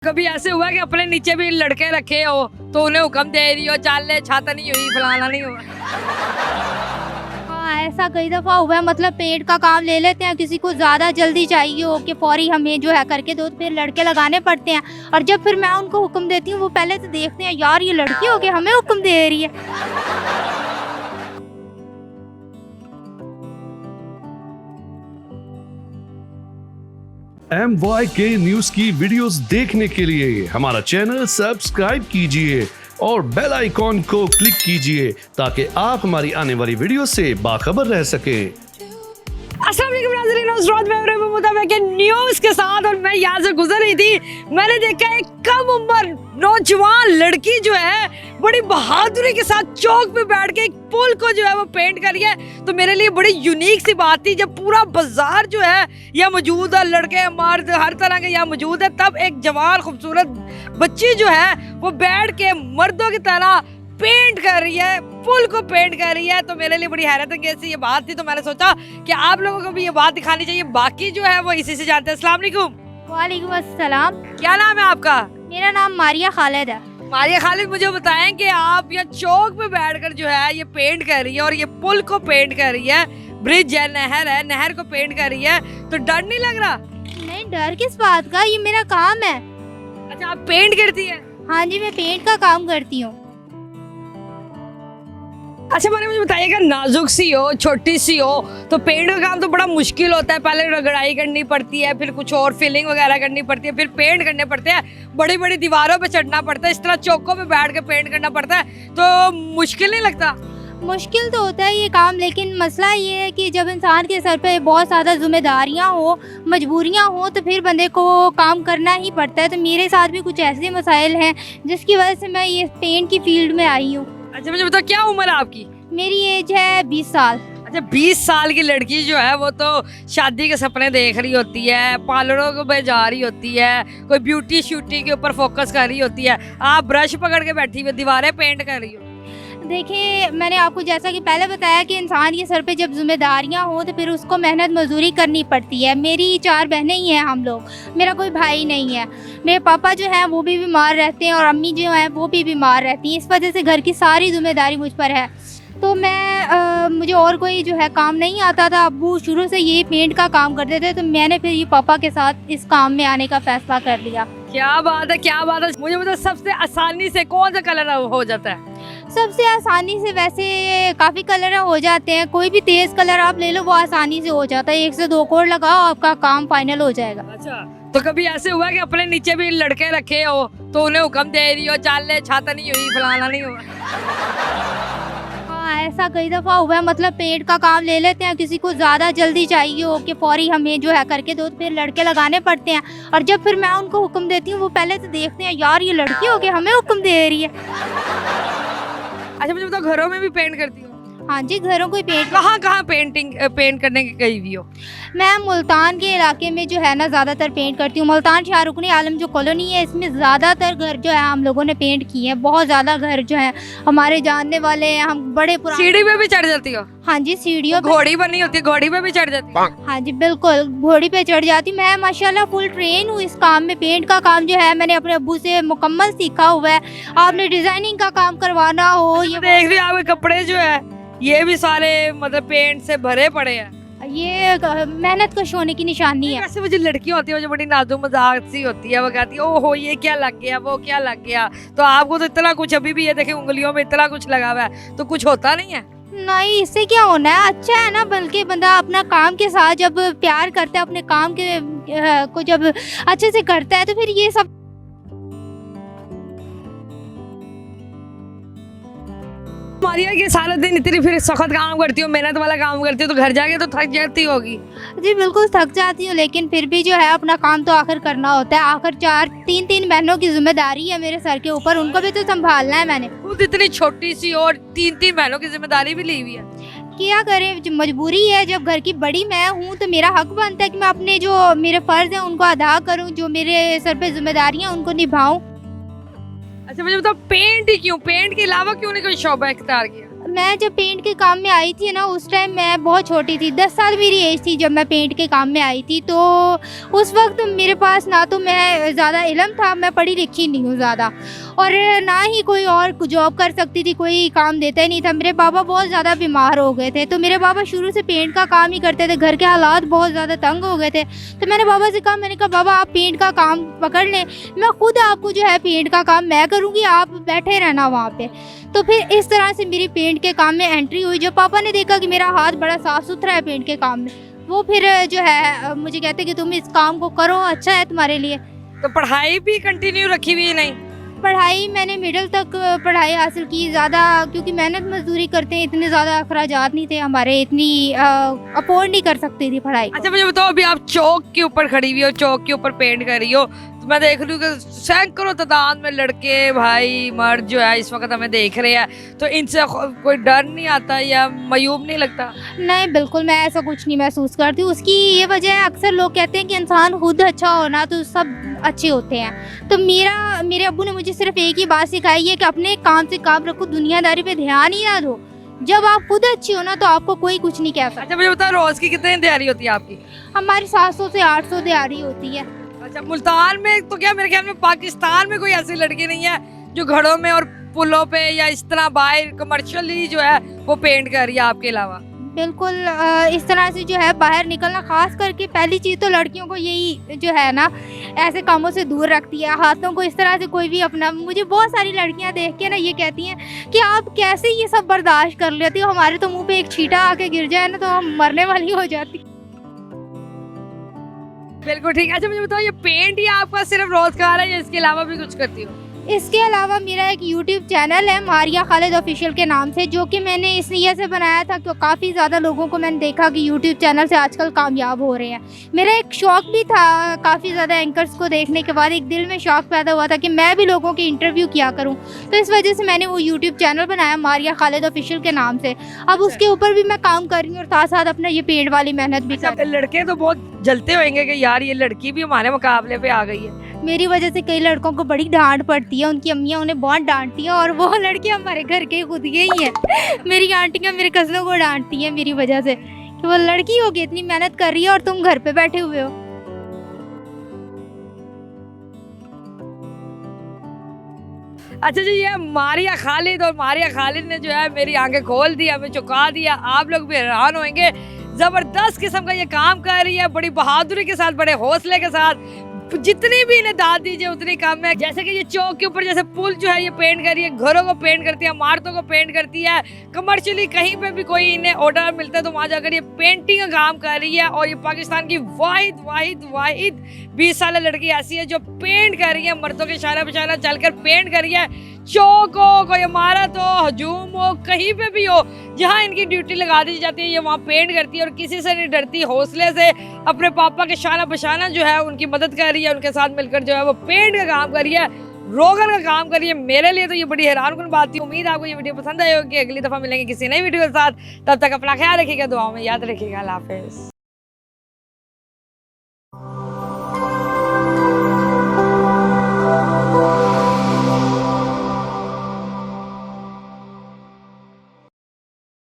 कभी ऐसे हुआ कि अपने नीचे भी लड़के रखे हो तो उन्हें हुक्म दे रही हो चल ले छाता नहीं हुई फलाना नहीं हुआ? हाँ, ऐसा कई दफ़ा हुआ है। मतलब पेंट का काम ले लेते हैं, किसी को ज़्यादा जल्दी चाहिए हो कि फौरी हमें जो है करके दो, तो फिर लड़के लगाने पड़ते हैं। और जब फिर मैं उनको हुक्म देती हूँ वो पहले तो देखते हैं यार ये लड़की हो के हमें हुक्म दे रही है। MYK न्यूज की वीडियोस देखने के लिए हमारा चैनल सब्सक्राइब कीजिए और बेल आइकॉन को क्लिक कीजिए ताकि आप हमारी आने वाली वीडियो से बाखबर रह सकें। अस्सलाम वालेकुम नाज़रीन, उस रोज में मुताबिक न्यूज़ के साथ और मैं यहाँ से गुजर रही थी, मैंने देखा एक कम उम्र नौजवान लड़की जो है बड़ी बहादुरी के साथ चौक पे बैठ के एक पुल को जो है वो पेंट कर रही है। तो मेरे लिए बड़ी यूनिक सी बात थी, जब पूरा बाजार जो है यह मौजूद है, लड़के मर्द हर तरह के यहाँ मौजूद है, तब एक जवान खूबसूरत बच्ची जो है वो बैठ के मर्दों की तरह पेंट कर रही है, पुल को पेंट कर रही है। तो मेरे लिए बड़ी हैरत अंगेज़ ये बात थी, तो मैंने सोचा कि आप लोगों को भी ये बात दिखानी चाहिए। बाकी जो है वो इसी से जानते हैं। अस्सलाम वालेकुम। वालेकुम अस्सलाम। क्या नाम है आपका? मेरा नाम मारिया खालिद है। मारिया खालिद, मुझे बताएं कि आप यहाँ चौक पे बैठकर जो है ये पेंट कर रही है और ये पुल को पेंट कर रही है, ब्रिज है, नहर को पेंट कर रही है, तो डर नहीं लग रहा? नहीं, डर किस बात का, ये मेरा काम है। अच्छा, आप पेंट करती है? हाँ जी, मैं पेंट का काम करती हूँ। अच्छा मुझे बताइएगा, नाजुक सी हो, छोटी सी हो, तो पेंट का काम तो बड़ा मुश्किल होता है। पहले रगड़ाई करनी पड़ती है, फिर कुछ और फिलिंग वगैरह करनी पड़ती है, फिर पेंट करने पड़ते हैं, बड़ी बड़ी दीवारों पे चढ़ना पड़ता है, इस तरह चौकों पे बैठ के पेंट करना पड़ता है, तो मुश्किल नहीं लगता? मुश्किल तो होता है ये काम, लेकिन मसला ये है कि जब इंसान के सर पे बहुत ज़्यादा जिम्मेदारियाँ हो, मजबूरियाँ हो, तो फिर बंदे को काम करना ही पड़ता है। तो मेरे साथ भी कुछ ऐसे मसाइल हैं जिसकी वजह से मैं ये पेंट की फील्ड में आई हूँ। अच्छा मुझे बताओ, क्या उम्र है आपकी? मेरी एज है 20 साल। अच्छा, 20 साल की लड़की जो है वो तो शादी के सपने देख रही होती है, पार्लरों को पे जा रही होती है, कोई ब्यूटी शूटी के ऊपर फोकस कर रही होती है, आप ब्रश पकड़ के बैठी हुई दीवारें पेंट कर रही हो। देखिए, मैंने आपको जैसा कि पहले बताया कि इंसान के सर पे जब जिम्मेदारियां हो तो फिर उसको मेहनत मजदूरी करनी पड़ती है। मेरी 4 बहनें ही हैं हम लोग, मेरा कोई भाई नहीं है। मेरे पापा जो हैं वो भी बीमार रहते हैं और अम्मी जो हैं वो भी बीमार रहती हैं। इस वजह से घर की सारी जिम्मेदारी मुझ पर है। तो मुझे और कोई जो है काम नहीं आता था। अब्बू शुरू से ये पेंट का काम करते थे, तो मैंने फिर ये पापा के साथ इस काम में आने का फैसला कर लिया। क्या बात है, क्या बात है। मुझे मतलब सबसे आसानी से कौन सा कलर हो जाता है? सबसे आसानी से वैसे काफ़ी कलर हो जाते हैं, कोई भी तेज़ कलर आप ले लो वो आसानी से हो जाता है। 1 से 2 कोड लगाओ, आपका काम फाइनल हो जाएगा। अच्छा, तो कभी ऐसे हुआ कि अपने नीचे भी लड़के रखे हो तो उन्हें हुक्म दे रही हो चल ले छाता नहीं हुई फलाना नहीं हुआ? हाँ, ऐसा कई दफ़ा हुआ है। मतलब पेंट का काम ले लेते हैं, किसी को ज़्यादा जल्दी चाहिए हो कि फौरी हमें जो है करके दो, तो फिर लड़के लगाने पड़ते हैं। और जब फिर मैं उनको हुक्म देती हूँ वो पहले तो देखते हैं यार ये लड़की हो के हमें हुक्म दे रही है। अच्छा मुझे बताओ, घरों में भी पेंट करती हो? हाँ जी, घरों को पेंट। कहाँ कहाँ पेंट करने की गई हुई हो? मैं मुल्तान के इलाके में जो है ना ज़्यादातर पेंट करती हूँ। मुल्तान शाहरुखनी आलम जो कॉलोनी है, इसमें ज़्यादातर घर जो है हम लोगों ने पेंट किए हैं। बहुत ज़्यादा घर जो है हमारे जानने वाले हैं, हम बड़े पुराने। सीढ़ी पे भी चढ़ जाती हो? हाँ जी, सीढ़ियों पे। घोड़ी बनी होती है, घोड़ी पे भी चढ़ जाती है? हाँ जी बिल्कुल, घोड़ी पे चढ़ जाती। मैं माशाल्लाह फुल ट्रेन हूँ इस काम में। पेंट का काम जो है मैंने अपने अब्बू से मुकम्मल सीखा हुआ है। आपने डिजाइनिंग का काम करवाना हो, ये देख रही आपके कपड़े जो है ये भी सारे मतलब पेंट से भरे पड़े हैं। ये मेहनत कश होने की निशानी है। वैसे वो जो लड़की होती है जो बड़ी नाजुक मजाक सी होती है, वो कहती है ओहो ये क्या लग गया, वो क्या लग गया, तो आपको तो इतना कुछ अभी भी ये देखे उंगलियों में इतना कुछ लगा हुआ है, तो कुछ होता नहीं है? नहीं, इससे क्या होना है, अच्छा है ना। बल्कि बंदा अपना काम के साथ जब प्यार करता है, अपने काम के को जब अच्छे से करता है, तो फिर ये सब। मारिया के सारा दिन इतनी फिर सख्त काम करती हो, मेहनत वाला काम करती हो, तो घर जाके तो थक जाती होगी? जी बिल्कुल थक जाती हूँ, लेकिन फिर भी जो है अपना काम तो आखिर करना होता है। आखिर 3 बहनों की जिम्मेदारी है मेरे सर के ऊपर, उनको भी तो संभालना है मैंने। खुद इतनी छोटी सी और 3 बहनों की जिम्मेदारी भी ली हुई है। क्या करें, मजबूरी है। जब घर की बड़ी मैं हूँ तो मेरा हक बनता है कि मैं अपने जो मेरे फ़र्ज़ हैं उनको अदा करूँ, जो मेरे सर पे जिम्मेदारियाँ उनको निभाऊँ। अच्छा मुझे बताओ, पेंट ही क्यों? पेंट के अलावा क्यों नहीं कोई शोबा इख्तियार किया? मैं जब पेंट के काम में आई थी ना, उस टाइम मैं बहुत छोटी थी, 10 साल मेरी एज थी जब मैं पेंट के काम में आई थी। तो उस वक्त मेरे पास ना तो मैं ज़्यादा इल्म था, मैं पढ़ी लिखी नहीं हूँ ज़्यादा, और ना ही कोई और जॉब कर सकती थी, कोई काम देता ही नहीं था। मेरे पापा बहुत ज़्यादा बीमार हो गए थे, तो मेरे पापा शुरू से पेंट का काम ही करते थे, घर के हालात बहुत ज़्यादा तंग हो गए थे। तो मैंने पापा से कहा, मैंने कहा बाबा आप पेंट का काम पकड़ लें, मैं खुद आपको जो है पेंट का काम मैं करूँगी, आप बैठे रहना वहाँ पे। तो फिर इस तरह से मेरी पेंट के काम में एंट्री हुई। जब पापा ने देखा कि मेरा हाथ बड़ा साफ़ सुथरा है पेंट के काम में, वो फिर जो है मुझे कहते कि तुम इस काम को करो, अच्छा है तुम्हारे लिए। तो पढ़ाई भी कंटिन्यू रखी हुई है? नहीं, पढ़ाई मैंने मिडिल तक पढ़ाई हासिल की, ज़्यादा क्योंकि मेहनत मजदूरी करते हैं, इतने ज़्यादा अखराजात नहीं थे हमारे, इतनी अफोर्ड नहीं कर सकती थी पढ़ाई। अच्छा मुझे बताओ, अभी आप चौक के ऊपर खड़ी हुई हो, चौक के ऊपर पेंट कर रही हो, तो मैं देख रही हूँ कि सैकड़ों तादाद में लड़के भाई मर्द जो है इस वक्त हमें देख रहे हैं, तो इनसे कोई डर नहीं आता या मायूब नहीं लगता? नहीं, बिल्कुल मैं ऐसा कुछ नहीं महसूस करती। उसकी ये वजह है, अक्सर लोग कहते हैं कि इंसान खुद अच्छा होना तो सब अच्छे होते हैं। तो मेरे अब्बू ने मुझे सिर्फ एक ही बात सिखाई है कि अपने काम से काम रखो, दुनियादारी पे ध्यान ही ना दो। जब आप खुद अच्छी हो ना तो आपको कोई कुछ नहीं कह सकता। अच्छा मुझे बताओ, रोज की कितनी तैयारी होती है आपकी? हमारी 700 से 800 तैयारी होती है। अच्छा, मुल्तान में तो क्या, मेरे ख्याल में पाकिस्तान में कोई ऐसी लड़की नहीं है जो घरों में और पुलों पे या इस तरह बाहर कमर्शियली जो है वो पेंट कर रही है आपके अलावा? बिल्कुल, इस तरह से जो है बाहर निकलना, खास करके पहली चीज़ तो लड़कियों को यही जो है ना ऐसे कामों से दूर रखती है। हाथों को इस तरह से कोई भी अपना, मुझे बहुत सारी लड़कियां देख के ना ये कहती हैं कि आप कैसे ये सब बर्दाश्त कर लेती हो, हमारे तो मुंह पे एक छींटा आके गिर जाए ना तो हम मरने वाली हो जाती। बिल्कुल ठीक है। अच्छा मुझे बताओ, ये पेंट ही आपका सिर्फ रोजगार है या इसके अलावा भी कुछ करती हो? इसके अलावा मेरा एक यूट्यूब चैनल है मारिया खालिद ऑफिशियल के नाम से, जो कि मैंने इस नियत से बनाया था कि काफ़ी ज़्यादा लोगों को मैंने देखा कि यूट्यूब चैनल से आजकल कामयाब हो रहे हैं। मेरा एक शौक़ भी था, काफ़ी ज़्यादा एंकर्स को देखने के बाद एक दिल में शौक़ पैदा हुआ था कि मैं भी लोगों की इंटरव्यू किया करूँ। तो इस वजह से मैंने वो यूट्यूब चैनल बनाया मारिया खालिद ऑफिशियल के नाम से। अब उसके ऊपर भी मैं काम कर रही हूँ और साथ साथ अपना ये पेंट वाली मेहनत भी कर रही हूँ। लड़के तो बहुत जलते होंगे कि यार ये लड़की भी हमारे मुकाबले पे आ गई है। मेरी वजह से कई लड़कों को बड़ी डांट पड़ती है, उनकी अम्मियाँ उन्हें बहुत डांटती हैं, और वो लड़कियाँ हमारे घर के खुद के ही हैं। मेरी आंटियाँ मेरे कज़नों को डांटती हैं मेरी वजह से कि वो लड़की होगी, इतनी मेहनत कर रही है और तुम घर पे बैठे हुए हो। अच्छा जी, ये मारिया खालिद, और मारिया खालिद ने जो है मेरी आंखें खोल दी, हमें चौंका दिया। आप लोग भी हैरान होंगे, ज़बरदस्त किस्म का ये काम कर रही है, बड़ी बहादुरी के साथ, बड़े हौसले के साथ। जितनी भी इन्हें दाद दीजिए उतनी कम है। जैसे कि ये चौक के ऊपर जैसे पुल जो है ये पेंट कर रही है, घरों को पेंट करती है, इमारतों को पेंट करती है, कमर्शियली कहीं पे भी कोई इन्हें ऑर्डर मिलता है तो वहाँ जाकर ये पेंटिंग का काम कर रही है। और ये पाकिस्तान की वाहिद 20 साल लड़की ऐसी है जो पेंट कर रही है, मर्दों के इशारा पे चलकर पेंट कर रही है। चौक हो, कोई इमारत हो, हजूम हो, कहीं पे भी हो, जहाँ इनकी ड्यूटी लगा दी जाती है ये वहाँ पेंट करती है और किसी से नहीं डरती। हौसले से अपने पापा के शाना बशाना जो है उनकी मदद कर रही है, उनके साथ मिलकर जो है वो पेंट का काम कर रही है, रोगन का काम कर रही है। मेरे लिए तो ये बड़ी हैरानकुन बात थी। उम्मीद आपको ये वीडियो पसंद आई होगी। अगली दफ़ा मिलेंगे किसी नई वीडियो के साथ, तब तक अपना ख्याल रखिएगा, दुआओं में याद रखिएगा। अल्लाह हाफिज़।